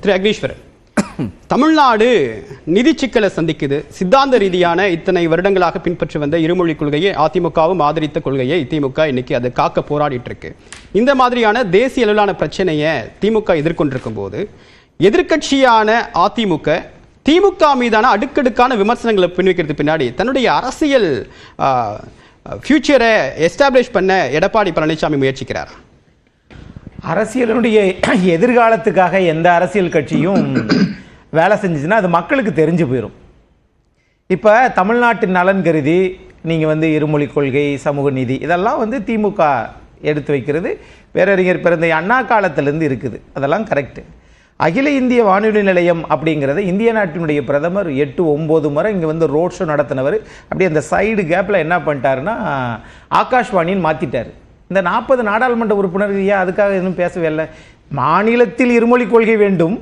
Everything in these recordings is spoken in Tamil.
திரு அக்னீஸ்வரன், தமிழ்நாடு நிதி சிக்கலை சந்திக்குது. சித்தாந்த ரீதியான இத்தனை வருடங்களாக பின்பற்றி வந்த இருமொழி கொள்கையை அதிமுகவும் ஆதரித்த கொள்கையை திமுக இன்னைக்கு அதை காக்க போராடிட்டு இருக்கு. இந்த மாதிரியான தேசிய அளவிலான பிரச்சனையை திமுக எதிர்கொண்டிருக்கும் போது எதிர்கட்சியான அதிமுக திமுக மீதான அடுக்கடுக்கான விமர்சனங்களை பின்வைக்கிறது பின்னாடி தன்னுடைய அரசியல் ஃபியூச்சரை எஸ்டாப்ளிஷ் பண்ண எடப்பாடி பழனிசாமி முயற்சிக்கிறார். அரசியலுடைய எதிர்காலத்துக்காக எந்த அரசியல் கட்சியும் வேலை செஞ்சுச்சுன்னா அது மக்களுக்கு தெரிஞ்சு போயிடும். இப்போ தமிழ்நாட்டின் நலன் கருதி நீங்கள் இருமொழி கொள்கை, சமூக நீதி இதெல்லாம் திமுக எடுத்து வைக்கிறது பேரறிஞர் பிறந்த அண்ணா காலத்திலேருந்து இருக்குது. அதெல்லாம் கரெக்டு. அகில இந்திய வானொலி நிலையம் அப்படிங்கிறத இந்திய நாட்டினுடைய பிரதமர் 8-9 முறை இங்கே ரோட் ஷோ நடத்தினவர். அப்படியே அந்த சைடு கேப்பில் என்ன பண்ணிட்டாருன்னா ஆகாஷ்வாணின்னு மாற்றிட்டார். இந்த 40 நாடாளுமன்ற உறுப்பினர்கள் ஏன் அதுக்காக எதுவும் பேசவே இல்லை? மாநிலத்தில் இருமொழி கொள்கை வேண்டும்,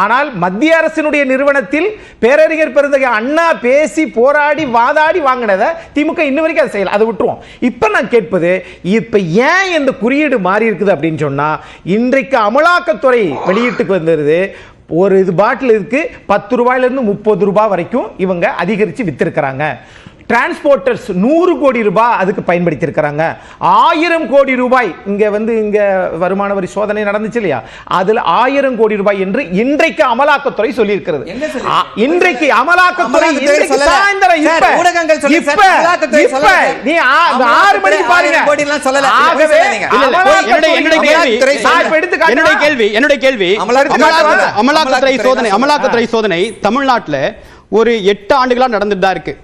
ஆனால் மத்திய அரசினுடைய நிறுவனத்தில் பேரறிஞர் பெருந்தகை அண்ணா பேசி போராடி வாதாடி வாங்கினதை திமுக இன்ன வரைக்கும் அதை செய்யலை. அதை விட்டுருவோம். இப்போ நான் கேட்பது, இப்போ ஏன் இந்த குறியீடு மாறி இருக்குது அப்படின்னு சொன்னால், இன்றைக்கு அமலாக்கத்துறை வெளியீட்டுக்கு வந்துருது ஒரு பாட்டில் இருக்கு 10 ரூபாயிலிருந்து 30 ரூபாய் வரைக்கும் இவங்க அதிகரித்து வித்திருக்கிறாங்க. டிரான்ஸ்போர்ட்டர்ஸ் 100 கோடி ரூபாய் அதுக்கு பயன்படுத்தி இருக்கிறாங்க. 1000 கோடி ரூபாய் இங்க வருமான வரி சோதனை நடந்துச்சு இல்லையா, அதுல 1000 கோடி ரூபாய் என்று இன்றைக்கு அமலாக்கத்துறை சொல்லி இருக்கிறது. இன்றைக்கு அமலாக்கத்துறை சாயந்தரம் நீ 6 மணிக்கு பாருங்க. என்னுடைய கேள்வி அமலாக்கத்துறை சோதனை தமிழ்நாட்டில் ஒரு 8 ஆண்டுகளா நடந்துட்டு தான் இருக்கு.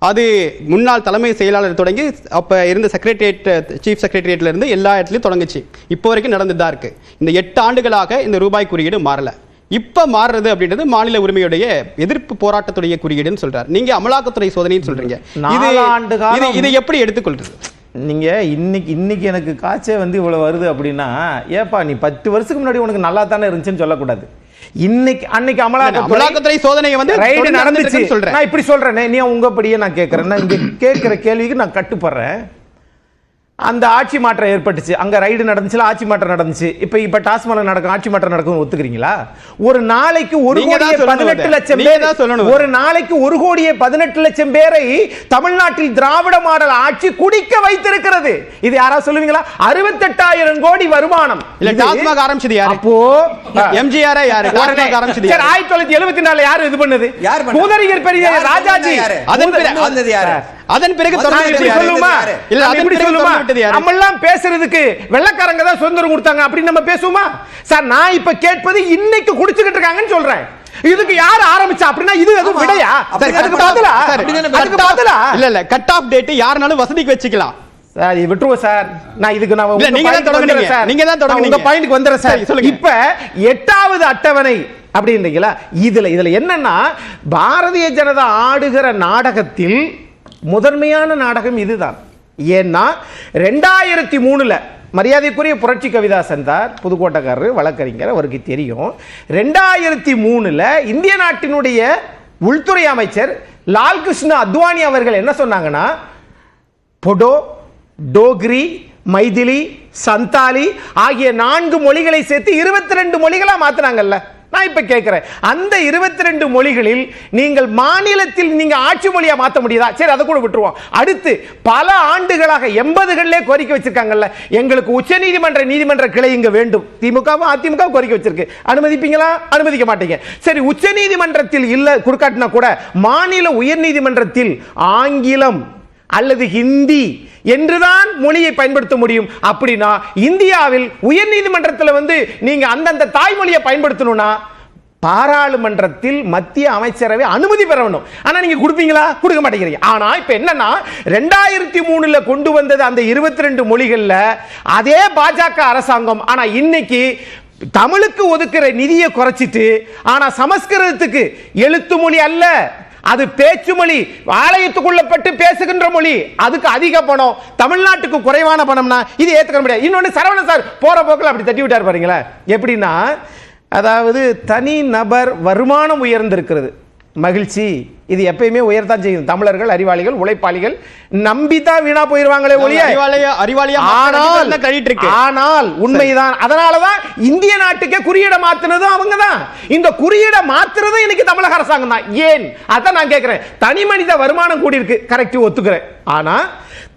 அது முன்னாள் தலைமை செயலாளர் தொடங்கி அப்ப இருந்த செக்ரட்டரியேட், சீஃப் செக்ரட்டரியேட்ல இருந்து எல்லா இடத்துலயும் தொடங்குச்சு. இப்போ வரைக்கும் நடந்துட்டு தான் இருக்கு. இந்த 8 ஆண்டுகளாக இந்த ரூபாய் குறியீடு மாறல. இப்ப மாறுறது அப்படின்றது மாநில உரிமையுடைய எதிர்ப்பு போராட்டத்துடைய குறியீடுன்னு சொல்றாரு. நீங்க அமலாக்கத்துறை சோதனைன்னு சொல்றீங்க. இதை எப்படி எடுத்துக்கொள்றது? நீங்க இன்னைக்கு எனக்கு காய்ச்சல் இவ்வளவு வருது அப்படின்னா, ஏப்பா நீ 10 வருஷத்துக்கு முன்னாடி உனக்கு நல்லா தானே இருந்துச்சுன்னு சொல்லக்கூடாது. அன்னைக்கு அமலாக்கத்துறை சோதனை ரைடு நடந்துச்சு சொல்றேன். நான் இப்படி சொல்றேன், நீ உங்கபடியே நான் கேட்கறேன். நான் இங்க கேட்கிற கேள்விக்கு நான் கட்டுப்படுறேன். அந்த ஆட்சி மாற்றம் ஏற்பட்டுச்சு, அங்க ரைடு நடந்துச்சுல, ஆட்சி மாற்றம் நடந்துச்சு. இப்ப டாஸ்மாக் நடக்கும், ஆட்சி மாற்றம் நடக்கும், ஒத்துக்கிறீங்களா? ஒரு நாளைக்கு 1,18 லட்சம் பேர், ஒரு நாளைக்கு 1,18 லட்சம் பேரை தமிழ்நாட்டில் திராவிட மாடல் ஆட்சி குடிக்க வைத்திருக்கிறது. இது யாரா சொல்லுவீங்களா? 68,000 கோடி வருமானம். இல்ல டாஸ்மாக் ஆரம்பிச்சது யாரு? அப்போ எம்ஜிஆர் யாரு? டாஸ்மாக் ஆரம்பிச்சது யாரு? 1974 யாரு இது பண்ணது? முதலியர் பெரிய ராஜாஜி. அதன் பிறகு சொல்லுமா? இல்ல அப்படி சொல்லுமா? நம்மெல்லாம் பேசுறதுக்கு வெள்ளக்காரங்க தான் சுதந்திரம் கொடுத்தாங்க அப்படி நம்ம பேசுவோமா சார்? நான் இப்ப கேட்பது இன்னைக்கு குடிச்சுக்கிட்டு இருக்காங்கன்னு சொல்றேன். இதுக்கு யார் ஆரம்பிச்சா அப்படின்னா இது எதுவும் விடையா? அதுக்கு பதிலா இல்ல கட் ஆஃப் டேட் யாருனாலும் வசதிக்கு வச்சுக்கலாம் சார். விட்டுருவோம் சார். நான் இதுக்கு நீங்க தான் தொடங்குனீங்க. உங்க பாயிண்ட்க்கு வந்துறேன் சார். இப்ப 8வது அட்டவணை அப்படின்றீங்களா? இதுல என்னன்னா, பாரதிய ஜனதா ஆடுகிற நாடகத்தில் முதன்மையான நாடகம் இதுதான். ஏன்னா 2003 மரியாதைக்குரிய புரட்சி கவிதாசன் தான் புதுக்கோட்டைக்காரர், வழக்கறிஞர், அவருக்கு தெரியும். 2003 இந்திய நாட்டினுடைய உள்துறை அமைச்சர் லால் கிருஷ்ண அத்வானி அவர்கள் என்ன சொன்னாங்கன்னா, பொடோ, டோக்ரி, மைதிலி, சந்தாலி ஆகிய 4 மொழிகளை சேர்த்து 22 மொழிகளா மாத்தினாங்கல்ல. நான் இப்ப கேட்கிறேன், அந்த 22 மொழிகளில் நீங்கள் மாநிலத்தில் நீங்க ஆட்சி மொழியா மாற்ற முடியுதா? சரி, அதை கூட விட்டுருவோம். அடுத்து பல ஆண்டுகளாக 80களிலே கோரிக்கை வச்சிருக்காங்கல்ல, எங்களுக்கு உச்ச நீதிமன்ற கிளை இங்க வேண்டும். திமுகவும் அதிமுக கோரிக்கை வச்சிருக்கு. அனுமதிப்பீங்களா? அனுமதிக்க மாட்டீங்க. சரி, உச்ச நீதிமன்றத்தில் இல்ல கொடுக்காட்டினா கூட மாநில உயர் நீதிமன்றத்தில் ஆங்கிலம் அல்லது ஹிந்தி என்றுதான் மொழியை பயன்படுத்த முடியும். அப்படின்னா இந்தியாவில் உயர் நீதிமன்றத்தில் நீங்க அந்தந்த தாய்மொழியை பயன்படுத்தணும்னா பாராளுமன்றத்தில் மத்திய அமைச்சரவை அனுமதி பெற வேண்டும். ஆனா நீங்க கொடுப்பீங்களா? கொடுக்க மாட்டேங்கிறீங்க. ஆனா இப்ப என்னன்னா, 2003 கொண்டு வந்தது அந்த 22 மொழிகள்ல அதே பாஜக அரசாங்கம். ஆனா இன்னைக்கு தமிழுக்கு ஒதுக்குற நிதியை குறைச்சிட்டு, ஆனா சமஸ்கிருதத்துக்கு எழுத்து மொழி அல்ல, அது பேச்சு மொழி, ஆலயத்துக்குள்ளப்பட்டு பேசுகின்ற மொழி, அதுக்கு அதிக பணம், தமிழ்நாட்டுக்கு குறைவான பணம்னா இது ஏத்துக்க முடியாது. இன்னொன்னு சரவணன் சார் போற போக்கில் அப்படி தட்டி விட்டார் பாருங்களேன். எப்படின்னா, அதாவது தனி நபர் வருமானம் உயர்ந்திருக்கிறது, மகிழ்ச்சி. இது எப்பயுமே உயர்த்தான் செய்யும். தமிழர்கள் அறிவாளிகள், உழைப்பாளிகள் நம்பித்தான் வீணா போயிருவாங்களே ஒழிய. ஆனால் உண்மைதான். அதனாலதான் இந்திய நாட்டுக்கே குறியீடை மாத்துனதும் அவங்கதான். இந்த குறியீடை மாத்துறதும் இன்னைக்கு தமிழக அரசாங்கம் தான். ஏன் அதான் நான் கேட்கிறேன். தனி மனித வருமானம் கூடி இருக்கு, கரெக்ட், ஒத்துக்கிறேன். ஆனா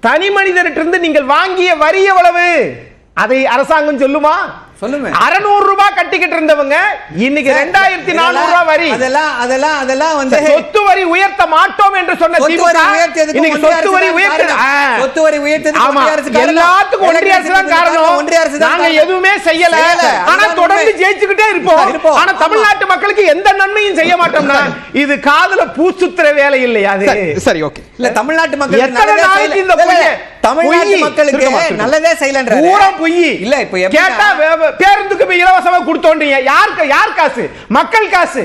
தனி மனிதர்கிட்ட நீங்கள் வாங்கிய வரி எவ்வளவு அதை அரசாங்கம் சொல்லுமா? சொல்லுங்க. 600 ரூபாய் கட்டிக்கிட்டு இருந்தவங்க இன்னைக்கு 2400 ரூபாய் வரி. அதெல்லாம் வந்து சொத்து வரி உயர்த்த மாட்டோம் என்று சொன்ன திமுக இன்னைக்கு சொத்து வரி உயர்த்தது. சொத்து வரி உயர்த்தது எல்லாத்துக்கும் ஒன்றிய அரசு தான் காரணம். நாங்க எதுவுமே செய்யல, ஆனா தொடர்ந்து ஜெயிச்சுக்கிட்டே இருப்போம். ஆனா தமிழ்நாட்டு மக்களுக்கு எந்த நன்மையும் செய்ய மாட்டோம்னா இது காதுல பூசுத்துற வேலை இல்லையா? அது சரி, ஓகே. இல்ல, தமிழ்நாட்டு மக்கள் எத்தனை நாளைக்கு இந்த தமிழ்நாட்டு மக்களுக்கு நல்லதே செய்யலன்ற பூரா பொய். இல்ல, இப்ப கேட்டா பேருந்துக்கு போய் இலவசமா கொடுத்தோன்றீங்க. யார் காசு? மக்கள் காசு.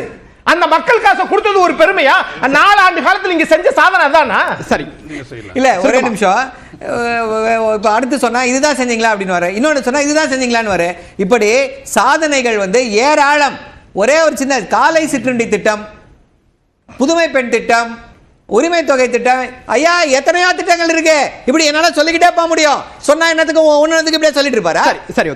அந்த மக்கள் காசை கொடுத்தது ஒரு பெருமையா? 4 ஆண்டு காலத்துல இங்க செஞ்ச சாதனை தானா? சரி, இல்ல, ஒரே நிமிஷம். இப்ப அடுத்து சொன்னா இதுதான் செஞ்சீங்களா அப்படின்னு வர, இன்னொன்னு சொன்னா இதுதான் செஞ்சீங்களான்னு வர. இப்படி சாதனைகள் வந்து ஏராளம். ஒரே ஒரு சின்ன காலை சிற்றுண்டி திட்டம், புதுமை பெண் திட்டம், உரிமை தொகை திட்டம், ஐயா எத்தனையோ திட்டங்கள் இருக்கு. இப்படி என்னால சொல்லிக்கிட்டே போக முடியும். சொன்னா என்னத்துக்கு ஒன்னு இப்படியே சொல்லிட்டு இருப்பாரா? சரி.